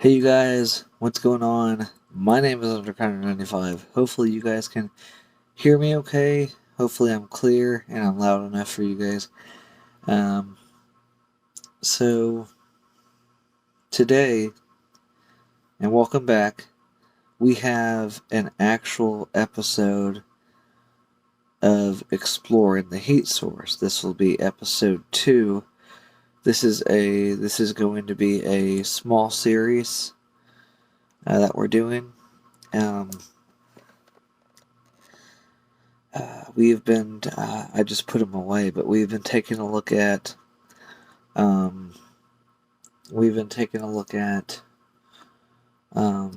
Hey you guys, what's going on? My name is Undercounter95. Hopefully you guys can hear me okay. Hopefully I'm clear and I'm loud enough for you guys. Um, so today, and welcome back, we have an actual episode of Exploring the Heat Source. This will be episode 2. This is going to be a small series that we're doing. We've been, I just put them away, but we've been taking a look at, um, we've been taking a look at, I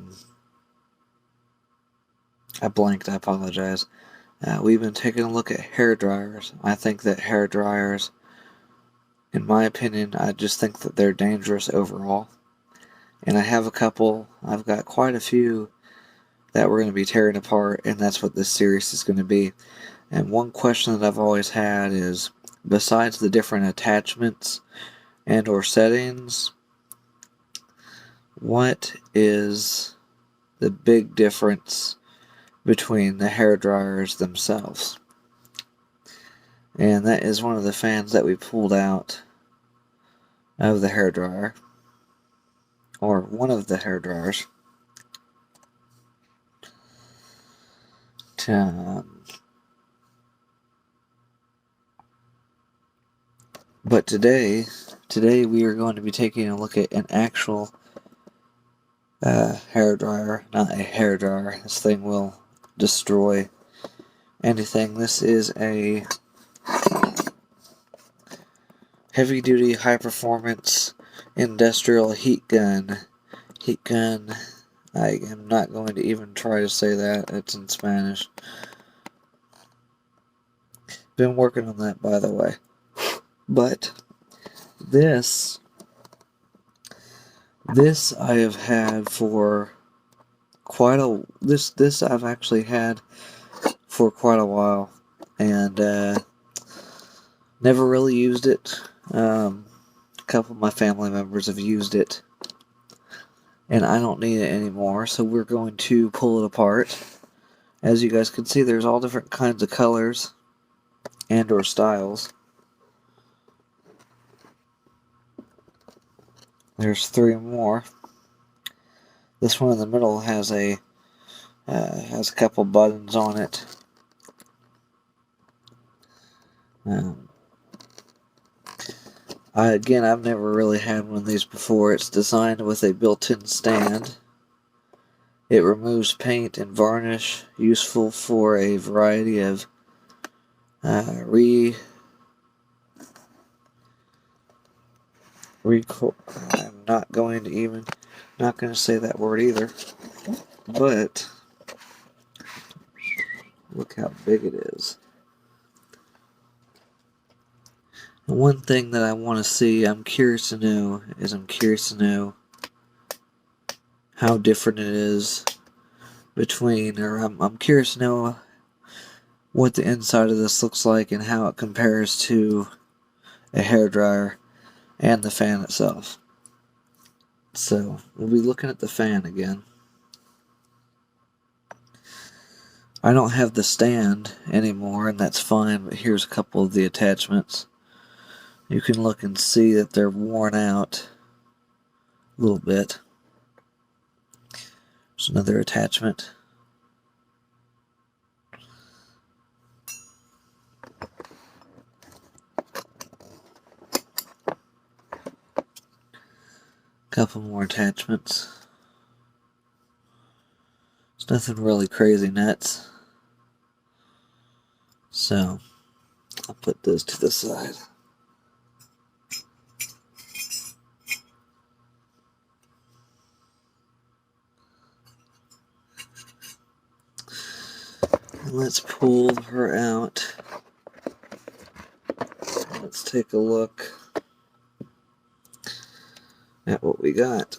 blanked, I apologize. We've been taking a look at hair dryers. I think that hair dryers, in my opinion, I just think that they're dangerous overall. And I have a couple, I've got quite a few that we're going to be tearing apart, and that's what this series is going to be. And one question that I've always had is, besides the different attachments and or settings, what is the big difference between the hair dryers themselves? And that is one of the fans that we pulled out of the hair dryer, or one of the hair dryers. But today we are going to be taking a look at an actual hair dryer, not a hair dryer. This thing will destroy anything. This is a heavy duty, high performance industrial heat gun. Heat gun. I am not going to even try to say that. It's in Spanish. Been working on that, by the way. But this I have had for quite a this I've actually had for quite a while, and never really used it. A couple of my family members have used it, and I don't need it anymore, so we're going to pull it apart. As you guys can see, there's all different kinds of colors and or styles. There's 3 more. This one in the middle has a couple buttons on it. I've never really had one of these before. It's designed with a built-in stand. It removes paint and varnish, useful for a variety of I'm not going to say that word either. But look how big it is. And one thing that I want to see, I'm curious to know how different it is between, or I'm curious to know what the inside of this looks like and how it compares to a hairdryer and the fan itself. So we'll be looking at the fan again. I don't have the stand anymore, and that's fine, but here's a couple of the attachments. You can look and see that they're worn out a little bit. There's another attachment. Couple more attachments. It's nothing really crazy nuts. So I'll put those to the side. And let's pull her out. Let's take a look at what we got.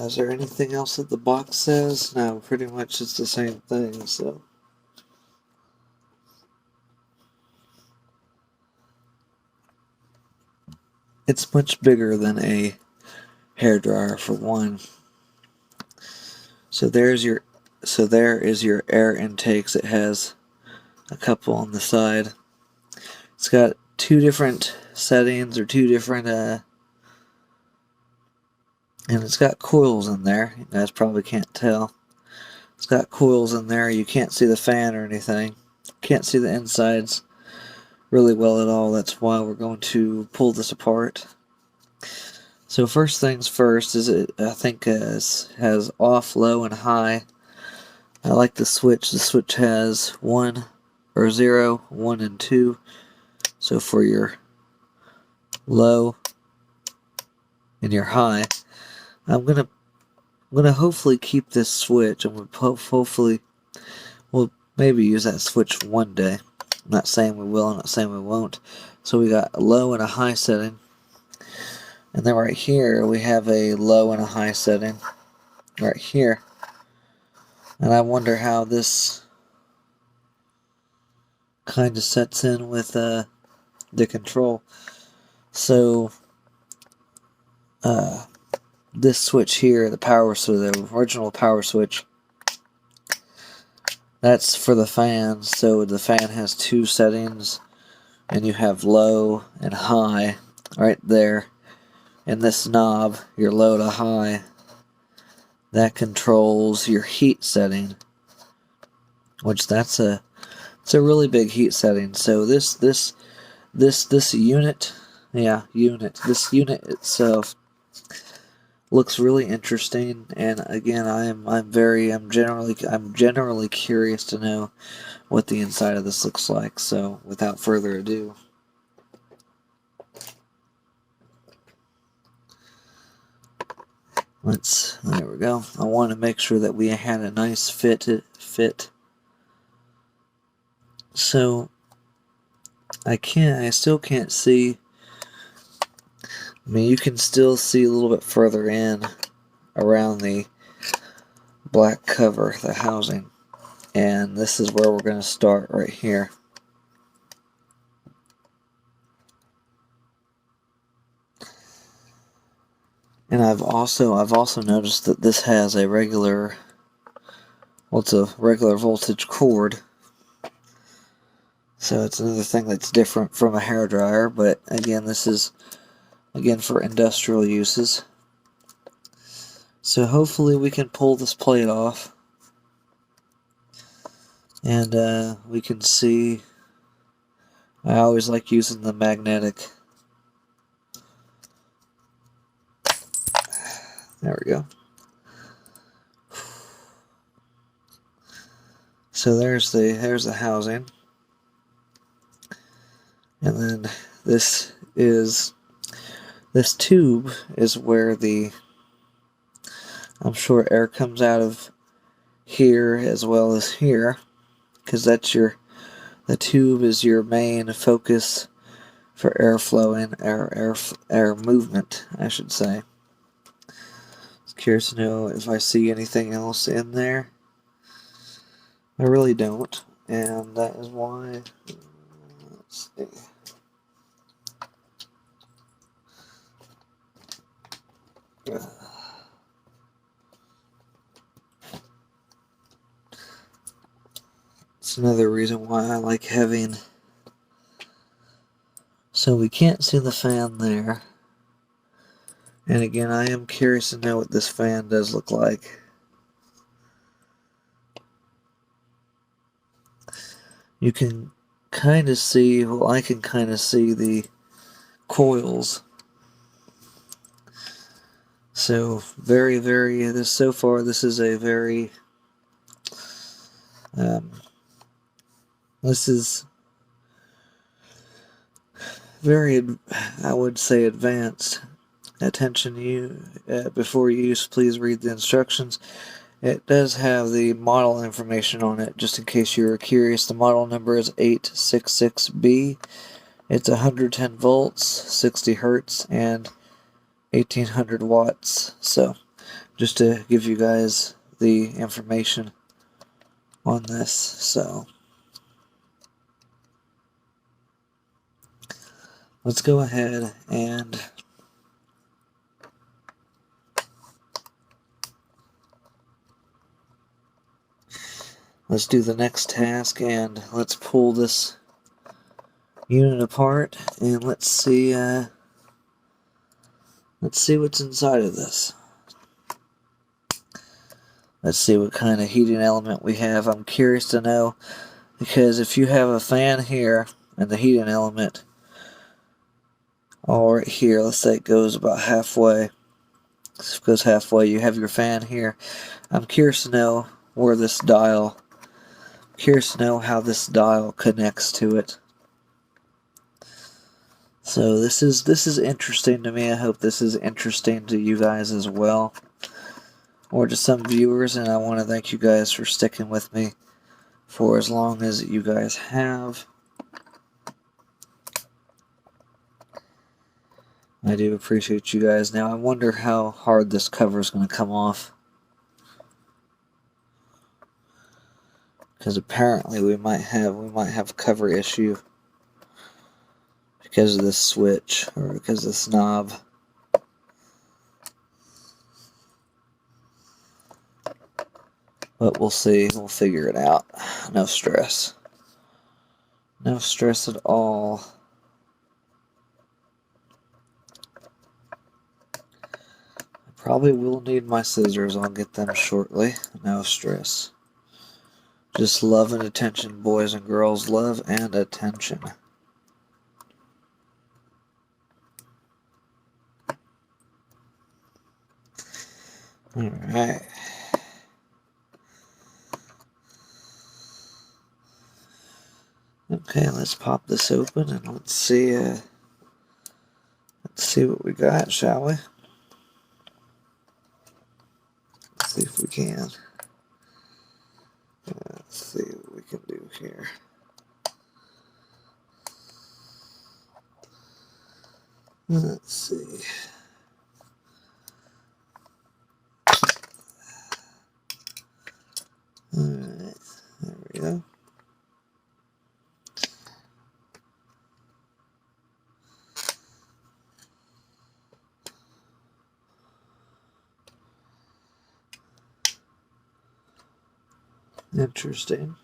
Is there anything else that the box says? No, pretty much it's the same thing, so. It's much bigger than a hairdryer for one. So there is your air intakes. It has a couple on the side. It's got two different settings, or two different and it's got coils in there. You guys probably can't tell. It's got coils in there. You can't see the fan or anything. Can't see the insides really well at all. That's why we're going to pull this apart. So first things first is I think has off, low, and high. I like the switch. The switch has 1 or 0, 1, and 2. So for your low and your high, I'm gonna hopefully keep this switch, and hopefully we'll maybe use that switch one day. I'm not saying we will. I'm not saying we won't. So we got a low and a high setting. And then right here, we have a low and a high setting right here. And I wonder how this kind of sets in with the control. So, this switch here, the original power switch, that's for the fan. So the fan has two settings, and you have low and high right there. And this knob, your low to high, that controls your heat setting, which it's a really big heat setting. So this unit itself looks really interesting, and again, I'm generally curious to know what the inside of this looks like. So without further ado, there we go. I want to make sure that we had a nice fit. So I still can't see. I mean, you can still see a little bit further in around the black cover, the housing. And this is where we're going to start right here. And I've also noticed that this has a regular, it's a regular voltage cord. So it's another thing that's different from a hairdryer, but again, this is for industrial uses. So hopefully we can pull this plate off, and we can see. I always like using the magnetic. There we go. So there's the housing, and then this tube is where I'm sure air comes out of here as well as here, because the tube is your main focus for airflow and air movement, I should say. Curious to know if I see anything else in there. I really don't, and that is why. Let's see. It's another reason why I like having. So we can't see the fan there. And again, I am curious to know what this fan does look like. You can kind of see, well, I can kind of see the coils. So so far this is a very, this is very, I would say, advanced. Attention, before use, please read the instructions. It does have the model information on it, just in case you were curious. The model number is 866B. It's 110 volts, 60 hertz, and 1800 watts. So just to give you guys the information on this. So let's go ahead and let's do the next task, and let's pull this unit apart, and let's see what's inside of this. Let's see what kind of heating element we have. I'm curious to know, because if you have a fan here and the heating element all right here, let's say it goes about halfway. If it goes halfway, you have your fan here. I'm curious to know where this dial, curious to know how this dial connects to it. So this is interesting to me. I hope this is interesting to you guys as well, or to some viewers, and I want to thank you guys for sticking with me for as long as you guys have. I do appreciate you guys. Now I wonder how hard this cover is going to come off, because apparently we might have a cover issue because of this switch, or because of this knob. But we'll see. We'll figure it out. No stress. No stress at all. I probably will need my scissors. I'll get them shortly. No stress. Just love and attention, boys and girls. Love and attention. Alright. Okay, let's pop this open and let's see what we got, shall we? Let's see if we can. Let's see what we can do here. Let's see. Alright, there we go. Interesting.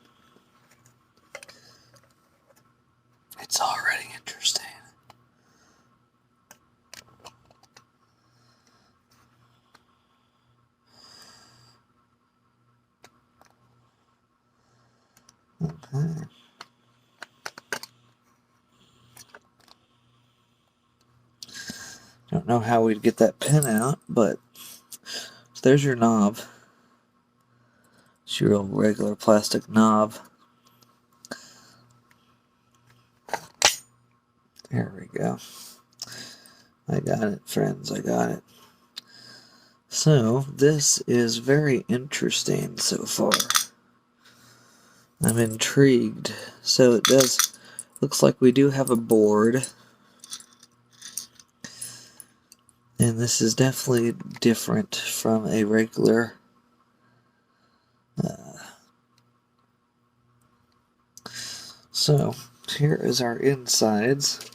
It's already interesting. Okay. Don't know how we'd get that pin out, but so there's your knob. It's your old regular plastic knob. There we go. I got it, friends. I got it. So, this is very interesting so far. I'm intrigued. So it does, looks like we do have a board. And this is definitely different from a regular so here is our insides.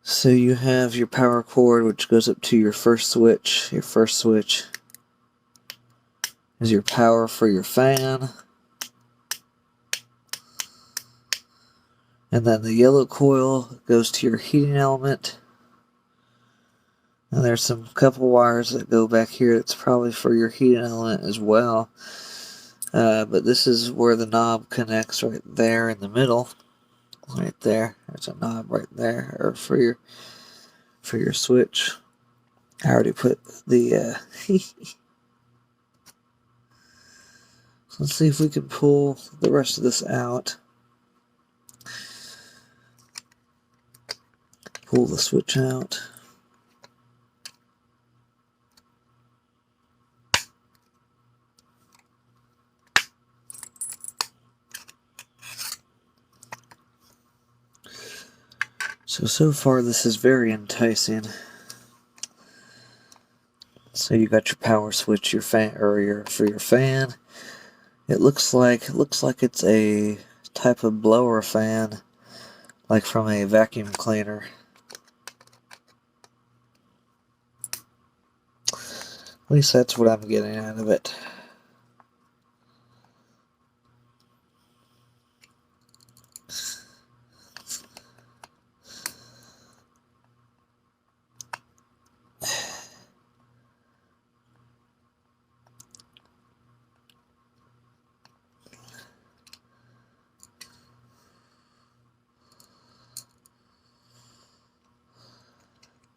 So you have your power cord, which goes up to your first switch. Your first switch is your power for your fan. And then the yellow coil goes to your heating element. And there's some couple wires that go back here. It's probably for your heating element as well. But this is where the knob connects, right there in the middle. Right there. There's a knob right there, or for your switch. I already put the so let's see if we can pull the rest of this out. Pull the switch out. So far this is very enticing. So you got your power switch, your fan, or for your fan. It looks like it's a type of blower fan, like from a vacuum cleaner. At least that's what I'm getting out of it.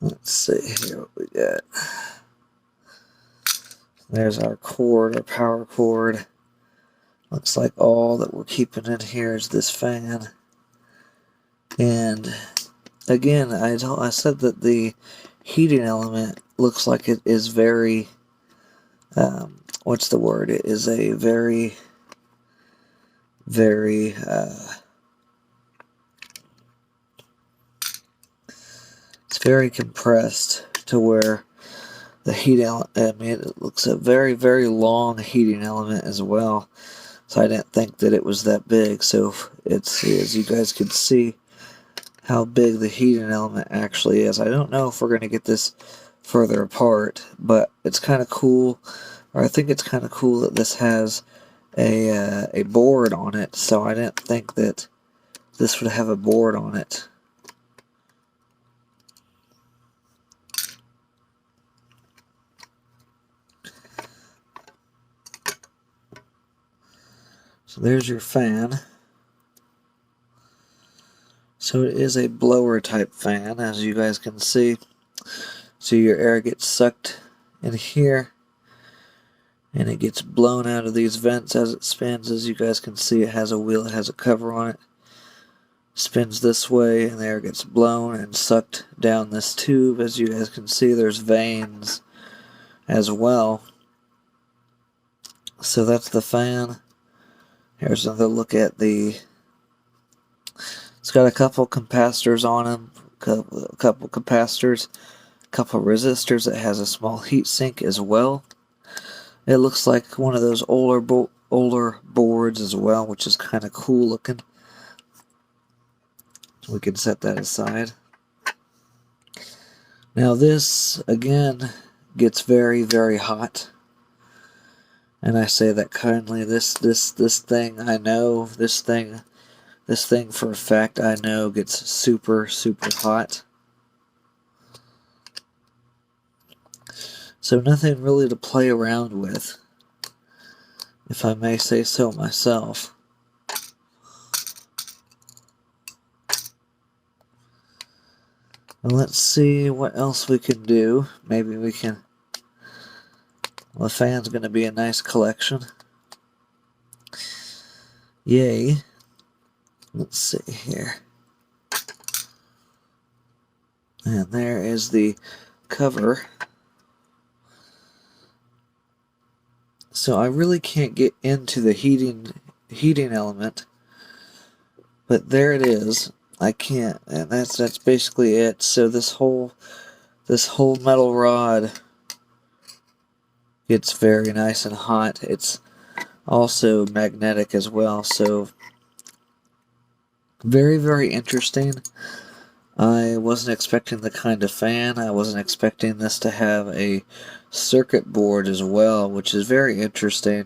Let's see here what we got. There's our cord, our power cord. Looks like all that we're keeping in here is this fan. And again, I said that the heating element looks like it is very, what's the word? It is a very, very, it's very compressed to where the heat element, I mean, it looks a very, very long heating element as well. So I didn't think that it was that big. So it's, as you guys can see, how big the heating element actually is. I don't know if we're going to get this further apart, but it's kind of cool, or I think it's kind of cool that this has a board on it, so I didn't think that this would have a board on it. So there's your fan. So it is a blower type fan, as you guys can see. So your air gets sucked in here, and it gets blown out of these vents as it spins. As you guys can see, it has a wheel, it has a cover on it. Spins this way, and the air gets blown and sucked down this tube. As you guys can see, there's vanes as well. So that's the fan. Here's another look at the... It's got a couple capacitors on them, a couple capacitors, a couple resistors. It has a small heat sink as well. It looks like one of those older boards as well, which is kind of cool looking. We can set that aside. Now this, again, gets very, very hot. And I say that kindly. This thing, I know, this thing for a fact, I know gets super, super hot. So nothing really to play around with, if I may say so myself. And let's see what else we can do. Maybe we can... Well, the fan's going to be a nice collection. Yay. Let's see here. And there is the cover. So I really can't get into the heating element, but there it is. I can't, and that's basically it. So this whole metal rod gets very nice and hot. It's also magnetic as well, so very, very interesting. I wasn't expecting the kind of fan. I wasn't expecting this to have a circuit board as well, which is very interesting.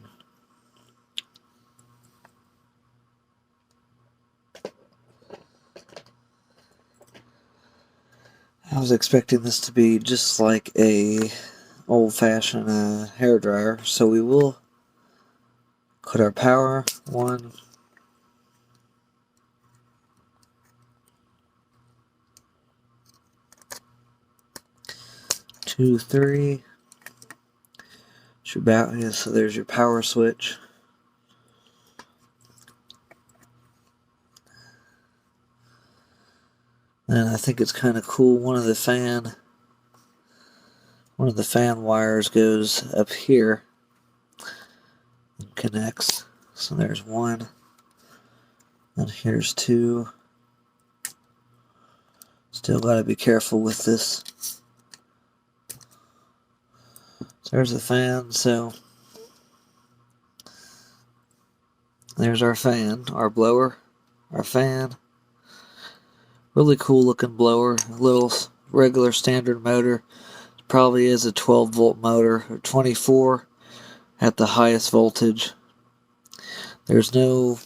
I was expecting this to be just like a old-fashioned hairdryer, so we will put our power 1, 2, 3. So there's your power switch. And I think it's kind of cool. One of the fan wires goes up here and connects. So there's 1, and here's 2. Still got to be careful with this. There's the fan, so there's our fan, our blower, our fan. Really cool looking blower, a little regular standard motor. Probably is a 12 volt motor, or 24 at the highest voltage. There's no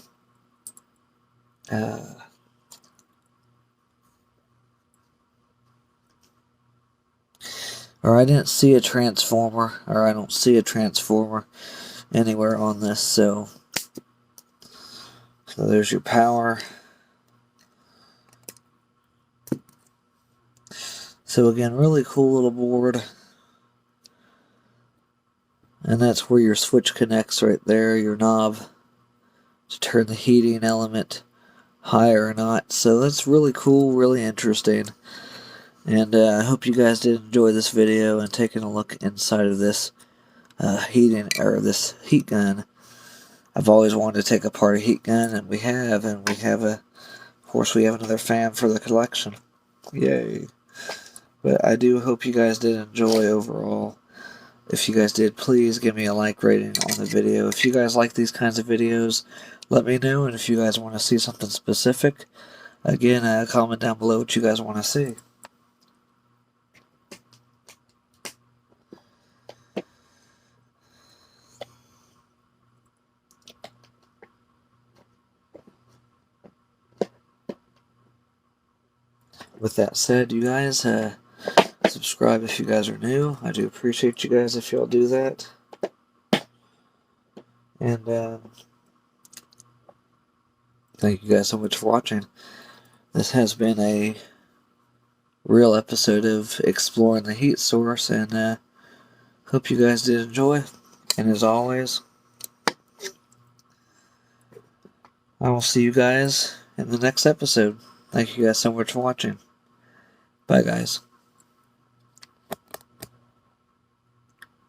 or I didn't see a transformer, or I don't see a transformer anywhere on this, so there's your power. So again, really cool little board. And that's where your switch connects right there, your knob, to turn the heating element higher or not. So that's really cool, really interesting. And I hope you guys did enjoy this video and taking a look inside of this this heat gun. I've always wanted to take apart a heat gun, and we have of course we have another fan for the collection. Yay. But I do hope you guys did enjoy overall. If you guys did, please give me a like rating on the video. If you guys like these kinds of videos, let me know. And if you guys want to see something specific, again, comment down below what you guys want to see. With that said, you guys, subscribe if you guys are new. I do appreciate you guys if y'all do that. And thank you guys so much for watching. This has been a real episode of exploring the heat source, and hope you guys did enjoy. And as always, I will see you guys in the next episode. Thank you guys so much for watching. Bye, guys.